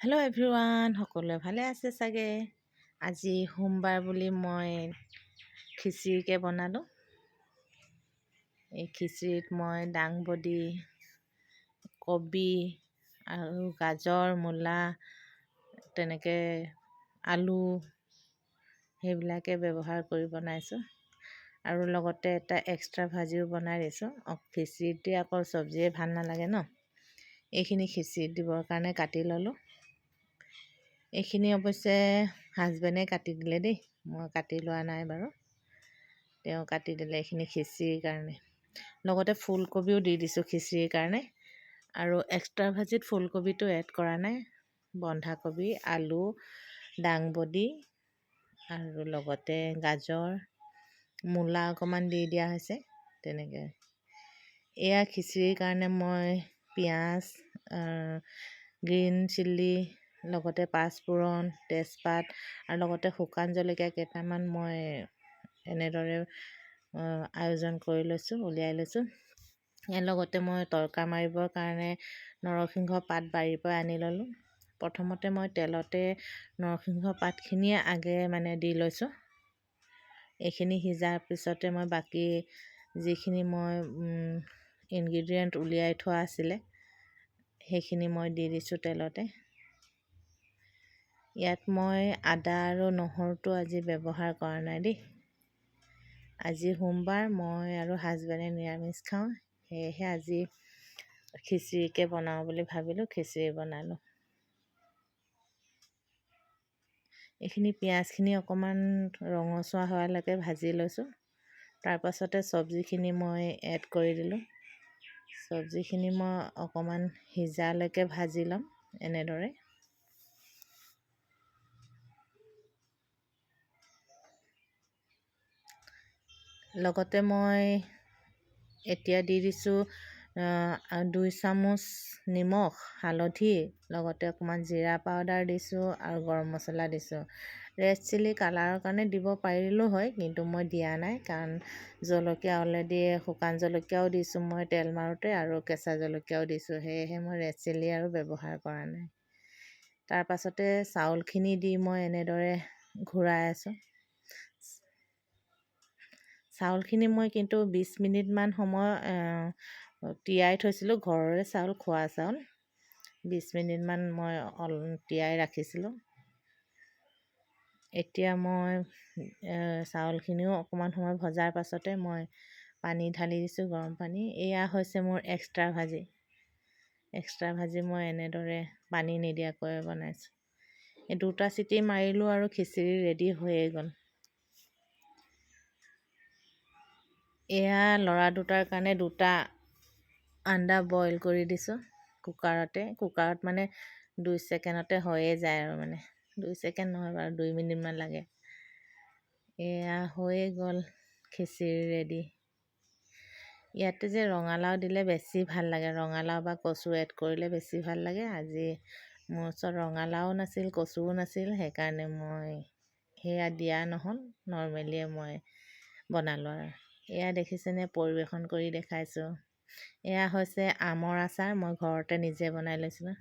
Hello' everyone, সকলোৱে ভালে আছে চাগে। আজি সোমবাৰ বুলি মই খিচিৰিকে বনালোঁ। এই খিচিৰিত মই দাংবডি, কবি আৰু গাজৰ, মূলা, তেনেকৈ আলু সেইবিলাকে ব্যৱহাৰ কৰি বনাইছোঁ। আৰু লগতে এটা এক্সট্ৰা ভাজিও বনাই দিছোঁ। খিচিৰিত দি আকৌ চব্জিয়ে ভাল নালাগে ন। এইখিনি খিচিৰিত দিবৰ কাৰণে কাটি ল'লোঁ। এইখিনি অৱশ্যে হাজবেণ্ডে কাটি দিলে দেই, মই কাটি লোৱা নাই বাৰু। তেওঁ কাটি দিলে এইখিনি খিচিৰিৰ কাৰণে। লগতে ফুলকবিও দি দিছোঁ খিচিৰিৰ কাৰণে। আৰু এক্সট্ৰা ভাজিত ফুলকবিটো এড কৰা নাই। বন্ধাকবি, আলু, দাংবডি আৰু লগতে গাজৰ, মূলা অকণমান দি দিয়া হৈছে তেনেকৈ। এয়া খিচিৰিৰ কাৰণে মই পিঁয়াজ, গ্ৰীণ চিলি, লগতে পাঁচফোৰণ, তেজপাত আৰু লগতে শুকান জলকীয়া কেইটামান মই এনেদৰে আয়োজন কৰি লৈছোঁ, উলিয়াই লৈছোঁ। ইয়াৰ লগতে মই তৰকা মাৰিবৰ কাৰণে নৰসিংহ পাত বাৰীৰ পৰা আনি ল'লোঁ। প্ৰথমতে মই তেলতে নৰসিংহ পাতখিনিয়ে দি লৈছোঁ। এইখিনি সিজাৰ পিছতে মই বাকী যিখিনি মই ইনগ্ৰিডিয়েণ্ট উলিয়াই থোৱা আছিলে সেইখিনি মই দি দিছোঁ তেলতে। ইয়াত মই আদা আৰু নহৰুটো আজি ব্যৱহাৰ কৰা নাই দেই। আজি সোমবাৰ, মই আৰু হাজবেণ্ডে নিৰামিষ খাওঁ। সেয়েহে আজি খিচিৰিকে বনাওঁ বুলি ভাবিলোঁ, খিচিৰি বনালোঁ। এইখিনি পিঁয়াজখিনি অকণমান ৰঙচুৱা হোৱালৈকে ভাজি লৈছোঁ। তাৰপাছতে চব্জিখিনি মই এড কৰি দিলোঁ। চব্জিখিনি মই অকণমান সিজালৈকে ভাজি ল'ম এনেদৰে। লগতে মই এতিয়া দি দিছোঁ 2 চামুচ নিমখ, হালধি, লগতে অকণমান জিৰা পাউডাৰ দিছোঁ আৰু গৰম মছলা দিছোঁ। ৰেড চিলি কালাৰৰ কাৰণে দিব পাৰিলোঁ হয়, কিন্তু মই দিয়া নাই, কাৰণ জলকীয়া অলৰেডি শুকান জলকীয়াও দিছোঁ মই তেল মাৰোঁতে, আৰু কেঁচা জলকীয়াও দিছোঁ। সেয়েহে মই ৰেড চিলি আৰু ব্যৱহাৰ কৰা নাই। তাৰপাছতে চাউলখিনি দি মই এনেদৰে ঘূৰাই আছোঁ। চাউলখিনি মই কিন্তু 20 মিনিটমান সময় তিয়াই থৈছিলোঁ, ঘৰৰে চাউল, খোৱা চাউল। 20 মিনিটমান মই তিয়াই ৰাখিছিলোঁ। এতিয়া মই চাউলখিনিও অকণমান সময় ভজাৰ পাছতে মই পানী ঢালি দিছোঁ, গৰম পানী। এয়া হৈছে মোৰ এক্সট্ৰা ভাজি। এক্সট্ৰা ভাজি মই এনেদৰে পানী নিদিয়াকৈ বনাইছোঁ। এই 2টা চিটি মাৰিলোঁ আৰু খিচিৰি ৰেডি হৈয়ে গ'ল। এয়া ল'ৰা দুটাৰ কাৰণে 2টা আন্দা বইল কৰি দিছোঁ কুকাৰতে। কুকাৰত 2 ছেকেণ্ডতে হৈয়ে যায় আৰু 2 ছেকেণ্ড নহয় বাৰু, 2 মিনিটমান লাগে। এয়া হৈয়ে গ'ল খিচিৰি ৰেডি। ইয়াতে যে ৰঙালাও দিলে বেছি ভাল লাগে, ৰঙালাও বা কচু এড কৰিলে বেছি ভাল লাগে। আজি মোৰ ওচৰত ৰঙালাও নাছিল, কচুও নাছিল, সেইকাৰণে মই সেয়া দিয়া নহ'ল, নৰ্মেলিয়ে মই বনালোঁ আৰু। এয়া দেখিছেনে, পৰিৱেশন কৰি দেখাইছোঁ। এয়া হৈছে আমৰ আচাৰ, মই ঘৰতে নিজে বনাই লৈছিলোঁ।